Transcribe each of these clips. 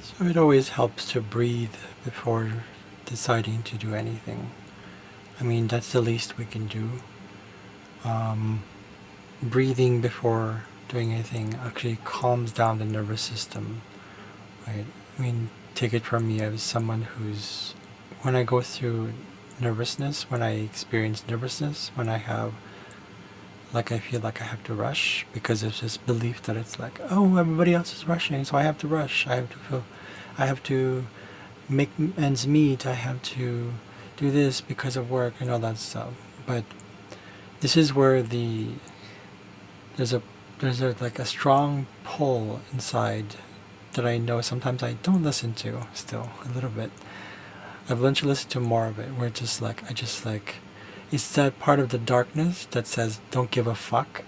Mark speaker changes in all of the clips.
Speaker 1: So it always helps to breathe before deciding to do anything. I mean, that's the least we can do. Breathing before doing anything actually calms down the nervous system, right? I mean, take it from me as someone who's, when I go through nervousness, when I experience nervousness, when I have, like, I feel like I have to rush because there's this belief that it's like, oh, everybody else is rushing, so I have to rush. I have to make ends meet. I have to do this because of work and all that stuff. But this is where there's a there's like a strong pull inside that I know sometimes I don't listen to still a little bit. I've learned to listen to more of it where it's just like it's that part of the darkness that says don't give a fuck.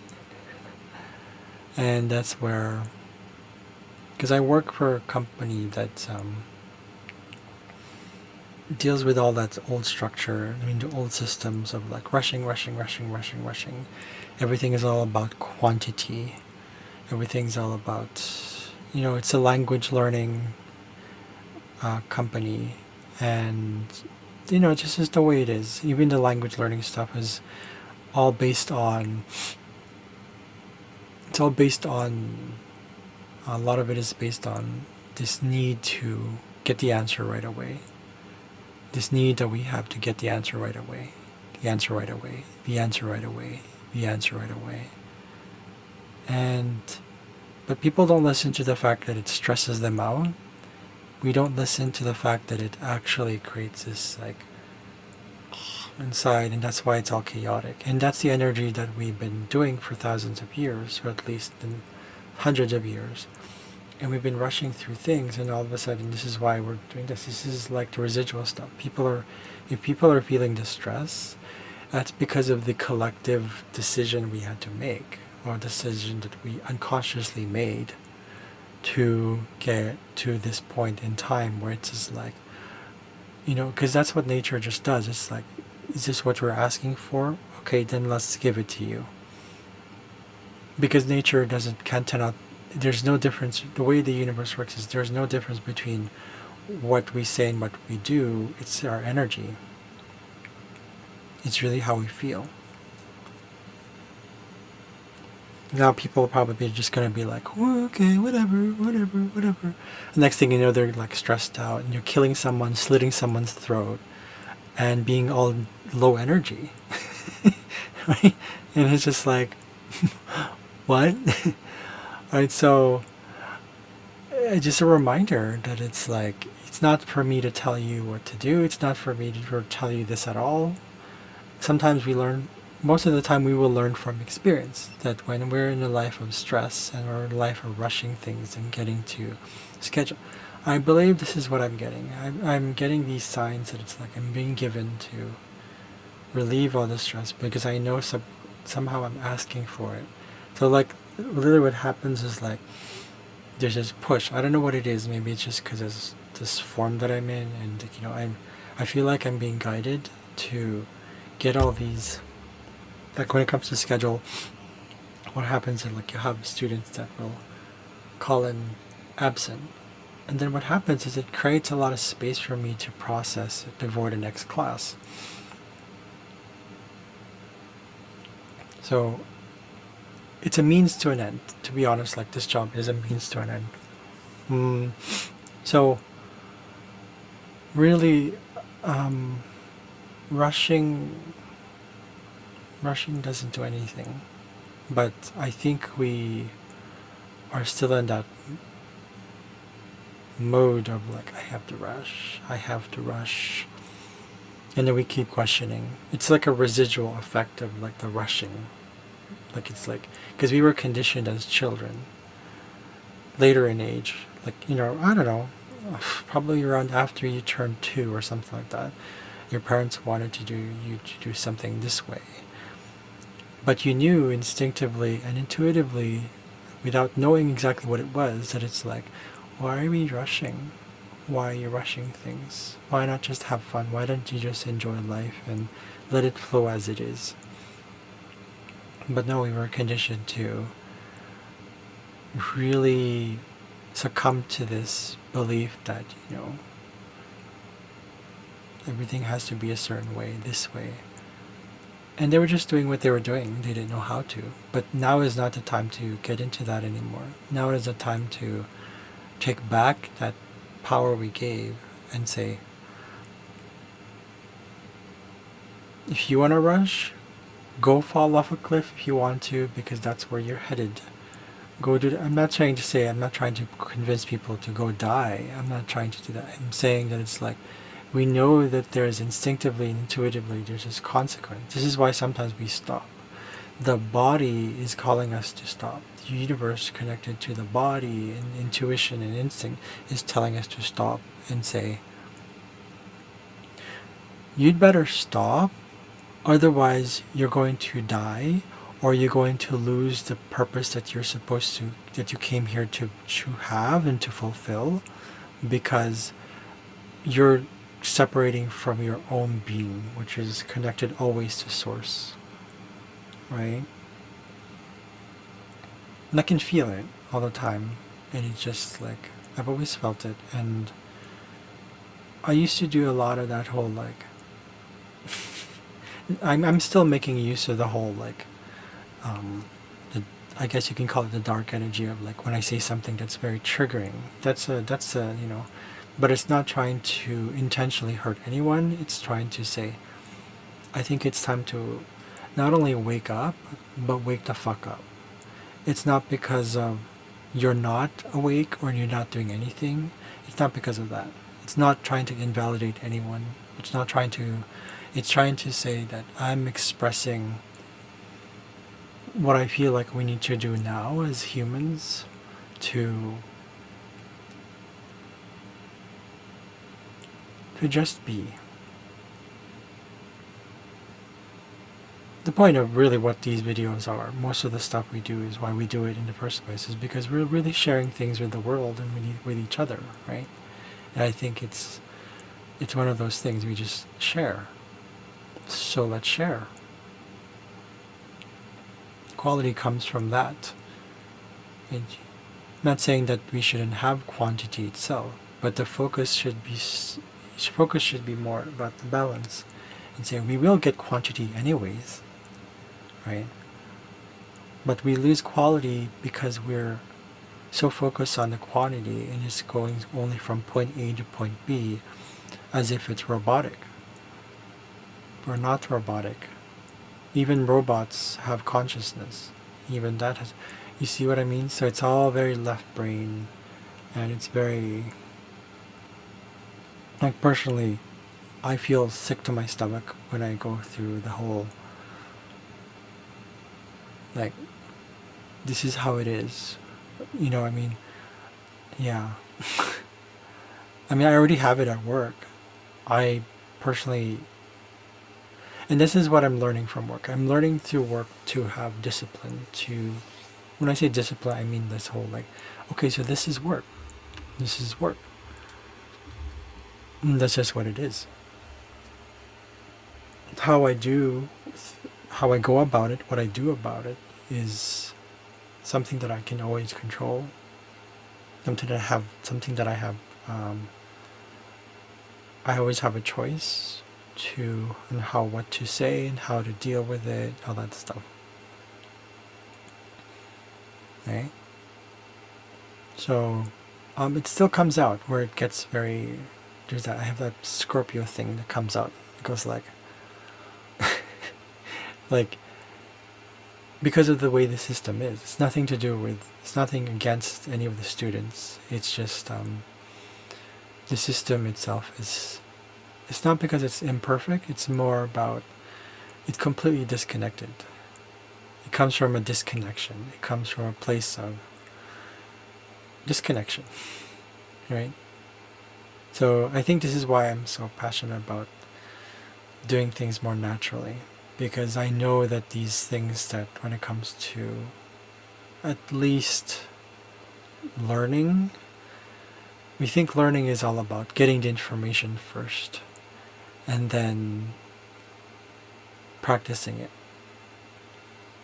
Speaker 1: And that's where, because I work for a company that deals with all that old structure. I mean, the old systems of like rushing. Everything is all about quantity. Everything's all about, it's a language learning company. And, it just is the way it is. Even the language learning stuff is all based on, it's all based on, a lot of it is based on this need to get the answer right away. This need that we have to get the answer right away. The answer right away. The answer right away. The answer right away. But people don't listen to the fact that it stresses them out. We don't listen to the fact that it actually creates this like inside, and that's why it's all chaotic. And that's the energy that we've been doing for thousands of years, or at least in hundreds of years. And we've been rushing through things, and all of a sudden, this is why we're doing this. This is like the residual stuff. If people are feeling distress, that's because of the collective decision we had to make, or decision that we unconsciously made to get to this point in time where it's just like, because that's what nature just does. It's like, is this what we're asking for? Okay, then let's give it to you. Because nature cannot, there's no difference. The way the universe works is there's no difference between what we say and what we do. It's our energy. It's really how we feel. Now people are probably just going to be like, oh, okay, whatever. The next thing you know, they're like stressed out and you're killing someone, slitting someone's throat, and being all low energy. Right? And it's just like, what? Right, so just a reminder that it's like, it's not for me to tell you what to do. It's not for me to tell you this at all. Sometimes most of the time we will learn from experience that when we're in a life of stress and we're in a life of rushing things and getting to schedule, I believe this is what I'm getting. I'm getting these signs that it's like I'm being given to relieve all the stress because I know somehow I'm asking for it. So like literally what happens is like there's this push. I don't know what it is. Maybe it's just because it's this form that I'm in, and I feel like I'm being guided to get all these. Like when it comes to schedule, what happens is like you have students that will call in absent, and then what happens is it creates a lot of space for me to process it before the next class. So it's a means to an end. To be honest, like this job is a means to an end. So really, rushing doesn't do anything. But I think we are still in that mode of like, I have to rush. And then we keep questioning. It's like a residual effect of like the rushing. Like it's like, because we were conditioned as children, later in age, like, I don't know, probably around after you turned 2 or something like that. Your parents wanted you to do something this way. But you knew instinctively and intuitively, without knowing exactly what it was, that it's like, why are we rushing? Why are you rushing things? Why not just have fun? Why don't you just enjoy life and let it flow as it is? But no, we were conditioned to really succumb to this belief that, everything has to be a certain way, this way. And they were just doing what they were doing. They didn't know how to. But now is not the time to get into that anymore. Now is the time to take back that power we gave and say, if you want to rush, go fall off a cliff if you want to, because that's where you're headed. Go do that. I'm not trying to convince people to go die. I'm not trying to do that. I'm saying that it's like, we know that there's instinctively and intuitively, there's this consequence. This is why sometimes we stop. The body is calling us to stop. The universe connected to the body and intuition and instinct is telling us to stop and say, you'd better stop, otherwise you're going to die, or you're going to lose the purpose that that you came here to have and to fulfill, because you're separating from your own being, which is connected always to source, right? And I can feel it all the time, and it's just like, I've always felt it. And I used to do a lot of that whole like I'm still making use of the whole like the, I guess you can call it the dark energy of like when I say something that's very triggering. That's a but it's not trying to intentionally hurt anyone. It's trying to say, I think it's time to not only wake up, but wake the fuck up. It's not because of you're not awake or you're not doing anything. It's not because of that. It's not trying to invalidate anyone. It's trying to say that I'm expressing what I feel like we need to do now as humans to just be. The point of really what these videos are, most of the stuff we do is why we do it in the first place, is because we're really sharing things with the world and with each other, right? And I think it's one of those things we just share. So let's share. Quality comes from that. And I'm not saying that we shouldn't have quantity itself, but the focus should be more about the balance, and say we will get quantity anyways, right? But we lose quality because we're so focused on the quantity and it's going only from point A to point B as if it's robotic. We're not robotic. Even robots have consciousness. Even that has, you see what I mean? So it's all very left brain, and it's very, like personally, I feel sick to my stomach when I go through the whole, like, this is how it is. You know what I mean? Yeah. I mean, I already have it at work. I personally, and this is what I'm learning from work. I'm learning through work to have discipline. When I say discipline, I mean this whole like, okay, so this is work. This is work. And that's just what it is. How I go about it, what I do about it, is something that I can always control. Something that I have. I always have a choice and what to say and how to deal with it, all that stuff. Right? So, it still comes out where it gets very. I have that Scorpio thing that comes out. It goes like, like, because of the way the system is. It's nothing against any of the students. It's just the system itself is. It's not because it's imperfect. It's more about it's completely disconnected. It comes from a disconnection. It comes from a place of disconnection, right? So I think this is why I'm so passionate about doing things more naturally, because I know that these things, that when it comes to at least learning, we think learning is all about getting the information first and then practicing it.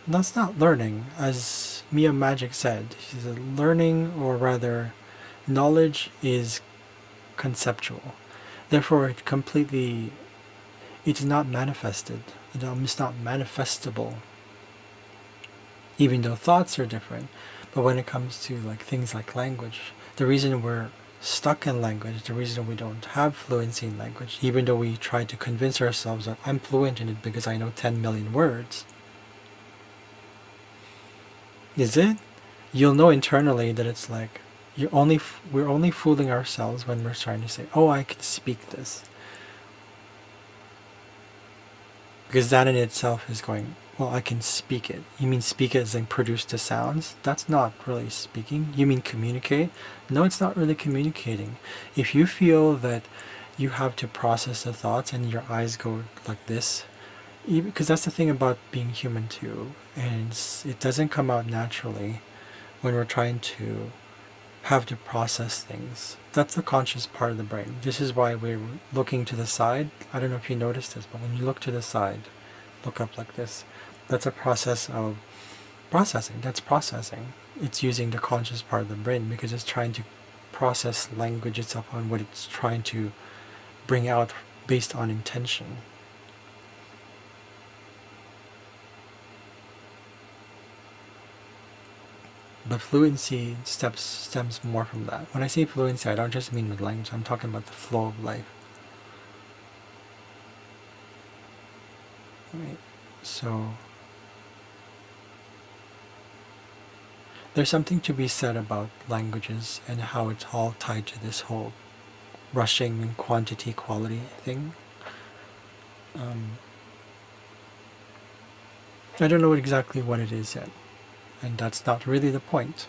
Speaker 1: That's not learning. As Mia Magic said, she said learning, or rather Knowledge is conceptual. Therefore, it's not manifested. It's not manifestable. Even though thoughts are different. But when it comes to like things like language, the reason we're stuck in language, the reason we don't have fluency in language, even though we try to convince ourselves that I'm fluent in it because I know 10 million words, is it? You'll know internally that it's like we're only fooling ourselves when we're trying to say, oh, I can speak this. Because that in itself is going, well, I can speak it. You mean speak it as in produce the sounds? That's not really speaking. You mean communicate? No, it's not really communicating. If you feel that you have to process the thoughts and your eyes go like this, because that's the thing about being human too, and it doesn't come out naturally when we're trying to have to process things. That's the conscious part of the brain. This is why we're looking to the side. I don't know if you noticed this, but when you look to the side, look up like this, that's a process of processing. That's processing. It's using the conscious part of the brain because it's trying to process language itself on what it's trying to bring out based on intention. But fluency stems more from that. When I say fluency, I don't just mean with language. I'm talking about the flow of life. Right? So there's something to be said about languages and how it's all tied to this whole rushing and quantity quality thing. I don't know exactly what it is yet. And that's not really the point.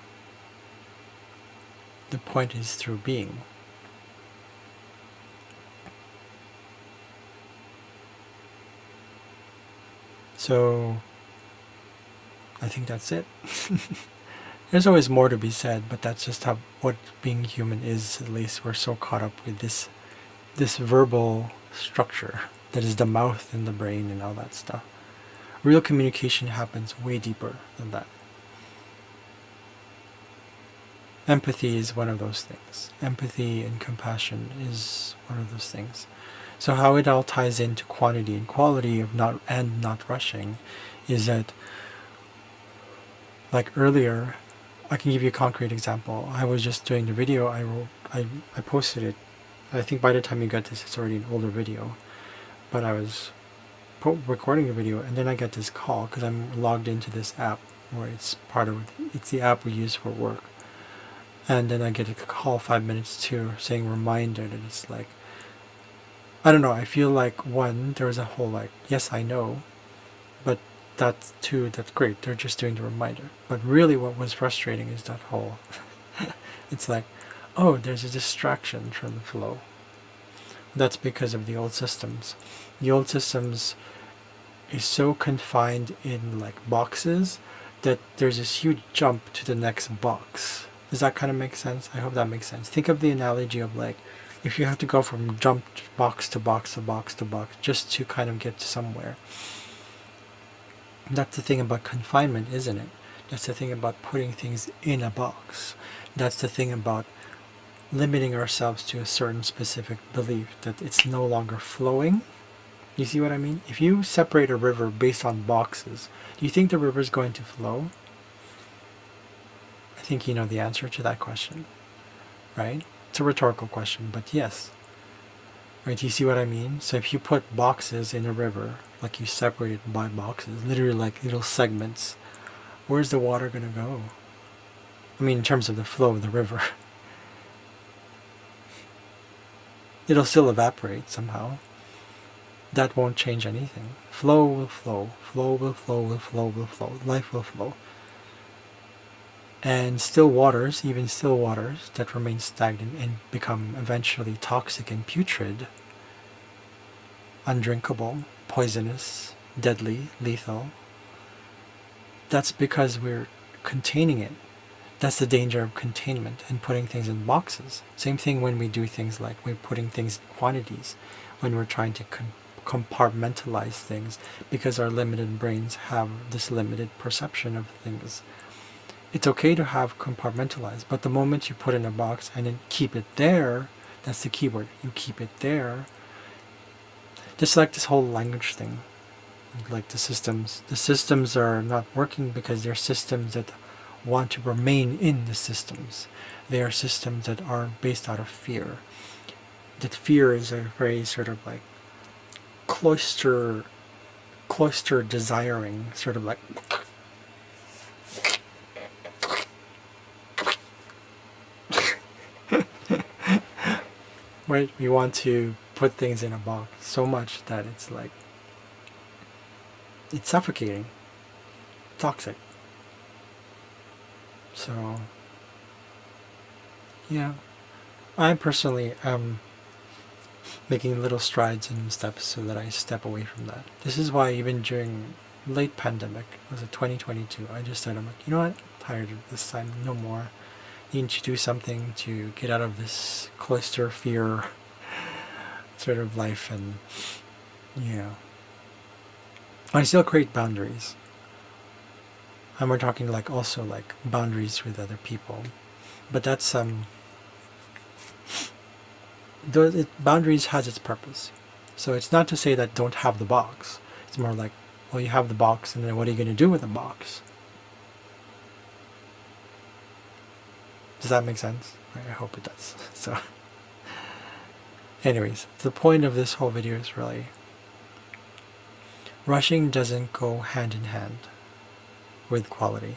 Speaker 1: The point is through being. So, I think that's it. There's always more to be said, but that's just what being human is. At least we're so caught up with this verbal structure that is the mouth and the brain and all that stuff. Real communication happens way deeper than that. Empathy is one of those things. Empathy and compassion is one of those things. So how it all ties into quantity and quality of not rushing is that, like earlier, I can give you a concrete example. I was just doing the video. I posted it. I think by the time you get this, it's already an older video. But I was recording the video, and then I get this call because I'm logged into this app where it's the app we use for work. And then I get a call 5 minutes to saying reminder, and it's like, I don't know, I feel like there was a whole like, yes, I know, but that's great, they're just doing the reminder. But really what was frustrating is that whole, it's like, oh, there's a distraction from the flow. That's because of the old systems. The old systems is so confined in like boxes that there's this huge jump to the next box. Does that kind of make sense? I hope that makes sense. Think of the analogy of like, if you have to go from jump box to box to box to box just to kind of get to somewhere. That's the thing about confinement, isn't it? That's the thing about putting things in a box. That's the thing about limiting ourselves to a certain specific belief that it's no longer flowing. You see what I mean? If you separate a river based on boxes, do you think the river is going to flow? I think you know the answer to that question, right? It's a rhetorical question, but yes. Right, you see what I mean? So if you put boxes in a river, like you separate it by boxes, literally like little segments, where's the water going to go? I mean, in terms of the flow of the river. It'll still evaporate somehow. That won't change anything. Flow will flow. Flow will flow, will flow, will flow. Life will flow. And still waters, even still waters that remain stagnant and become eventually toxic and putrid, undrinkable, poisonous, deadly, lethal, that's because we're containing it. That's the danger of containment and putting things in boxes. Same thing when we do things like we're putting things in quantities, when we're trying to compartmentalize things because our limited brains have this limited perception of things. it's okay to have compartmentalized, but the moment you put in a box and then keep it there, that's the keyword. You keep it there. Just like this whole language thing, like the systems are not working because they're systems that want to remain in the systems. They are systems that are based out of fear. That fear is a very sort of like cloister desiring, sort of like right? We want to put things in a box so much that it's like it's suffocating, toxic. So yeah, I personally am making little strides and steps so that I step away from that. This is why even during late pandemic, was it 2022, I just said, I'm like, you know what, I'm tired of this time, no more. Need to do something to get out of this cloister fear sort of life, and I still create boundaries. And we're talking like also like boundaries with other people. But that's boundaries has its purpose. So it's not to say that don't have the box. It's more like, well, you have the box, and then what are you going to do with the box? Does that make sense? I hope it does. So anyways, the point of this whole video is really rushing doesn't go hand in hand with quality.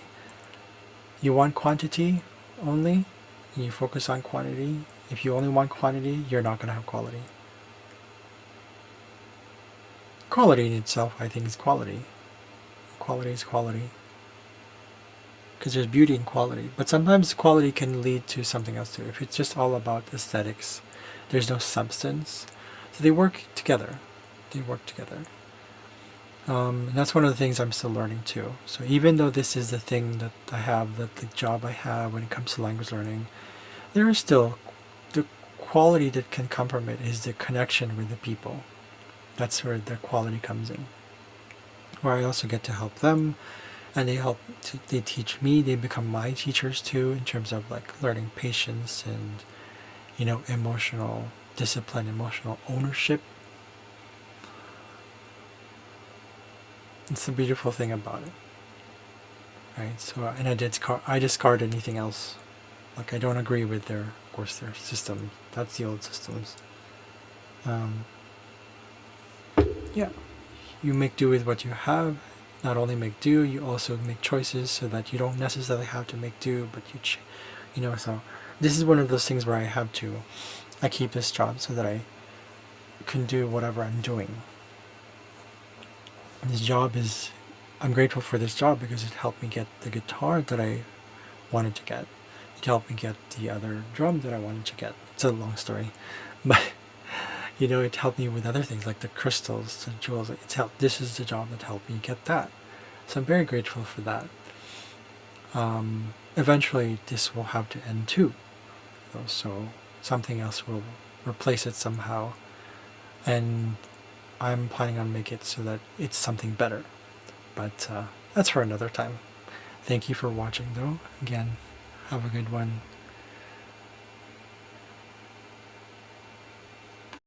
Speaker 1: You want quantity only, and you focus on quantity. If you only want quantity, you're not going to have quality. Quality in itself, I think, is quality. Quality is quality. Because there's beauty in quality. But sometimes quality can lead to something else too. If it's just all about aesthetics, there's no substance. So they work together. And that's one of the things I'm still learning too. So even though this is the thing that I have, that the job I have when it comes to language learning, there is still the quality that can come from it is the connection with the people. That's where the quality comes in. Where I also get to help them, and they teach me, they become my teachers too, in terms of like learning patience and, emotional discipline, emotional ownership. It's the beautiful thing about it, right? So, and I discard anything else. Like, I don't agree with their system. That's the old systems. Yeah, you make do with what you have. Not only make do, you also make choices so that you don't necessarily have to make do, but so this is one of those things where I keep this job so that I can do whatever I'm doing. And I'm grateful for this job because it helped me get the guitar that I wanted to get. It helped me get the other drum that I wanted to get. It's a long story, but it helped me with other things like the crystals, the jewels. This is the job that helped me get that. So I'm very grateful for that. Eventually this will have to end too. So something else will replace it somehow. And I'm planning on making it so that it's something better. But that's for another time. Thank you for watching though. Again, have a good one.